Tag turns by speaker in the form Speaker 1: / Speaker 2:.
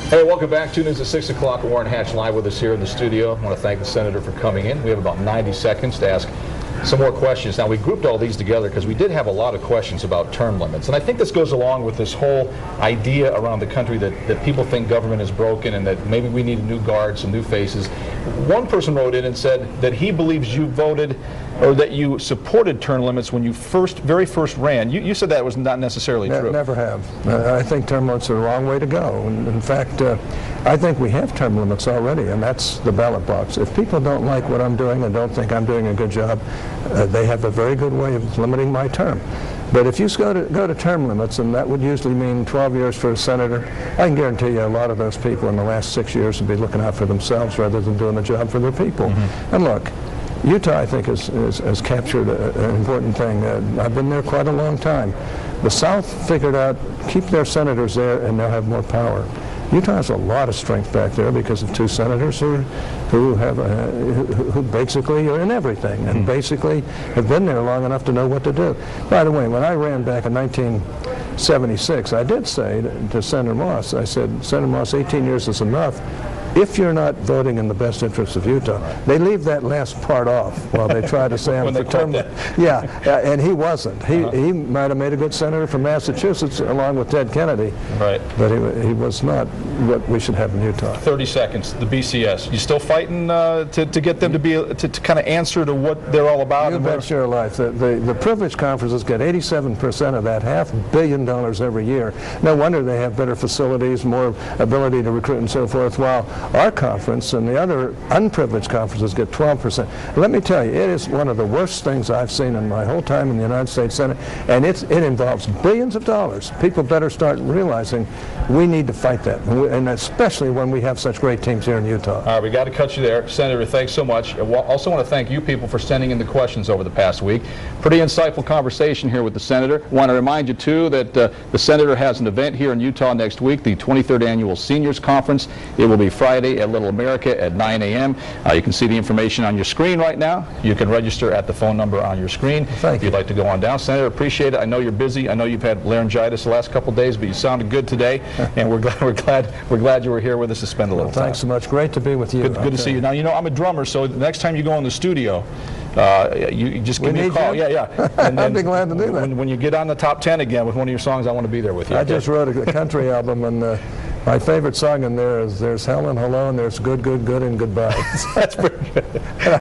Speaker 1: Hey, welcome back. 2 news at 6 o'clock. Orrin Hatch live with us here in the studio. I want to thank the Senator for coming in. We have about 90 seconds to ask some more questions. Now, we grouped all these together because we did have a lot of questions about term limits. And I think this goes along with this whole idea around the country that people think government is broken and that maybe we need a new guard, some new faces. One person wrote in and said that he believes you voted or that you supported term limits when you very first ran. You said that was not necessarily true.
Speaker 2: Never have. I think term limits are the wrong way to go. And in fact, I think we have term limits already, and that's the ballot box. If people don't like what I'm doing and don't think I'm doing a good job, they have a very good way of limiting my term. But if you go to term limits, and that would usually mean 12 years for a senator, I can guarantee you a lot of those people in the last 6 years will be looking out for themselves rather than doing a job for their people. And look, Utah, I think, has captured an important thing. I've been there quite a long time. The South figured out, keep their senators there, and they'll have more power. Utah has a lot of strength back there because of two senators who basically are in everything and basically have been there long enough to know what to do. By the way, when I ran back in 1976, I did say to Senator Moss, I said, Senator Moss, 18 years is enough. If you're not voting in the best interests of Utah, they leave that last part off while they try to say I'm for term. Yeah, and he wasn't. He might have made a good senator from Massachusetts along with Ted Kennedy. Right. But he was not what we should have in Utah.
Speaker 1: 30 seconds. The BCS. You still fighting to get them to kind of answer to what they're all about?
Speaker 2: You bet your life. The privilege conferences get 87% of that, $500 million every year. No wonder they have better facilities, more ability to recruit and so forth, while our conference and the other unprivileged conferences get 12%. Let me tell you, it is one of the worst things I've seen in my whole time in the United States Senate, and it involves billions of dollars. People better start realizing we need to fight that, and especially when we have such great teams here in Utah.
Speaker 1: All right, we got to cut you there. Senator, thanks so much. I also want to thank you people for sending in the questions over the past week. Pretty insightful conversation here with the Senator. I want to remind you, too, that the Senator has an event here in Utah next week, the 23rd Annual Seniors Conference. It will be Friday at Little America at 9 a.m. You can see the information on your screen right now. You can register at the phone number on your screen.
Speaker 2: Thank you.
Speaker 1: If you'd like to go on down. Senator, appreciate it. I know you're busy. I know you've had laryngitis the last couple of days, but you sounded good today, and we're glad you were here with us to spend a little time.
Speaker 2: Thanks so much. Great to be with you.
Speaker 1: Good to see you. Now, you know, I'm a drummer, so the next time you go in the studio, you just give me a call. Yeah. And
Speaker 2: I'd be glad to do that.
Speaker 1: When you get on the top 10 again with one of your songs, I want to be there with you.
Speaker 2: I just wrote a country album, and my favorite song in there is there's hell and hello, and there's good, good, good, and goodbye.
Speaker 1: That's pretty good.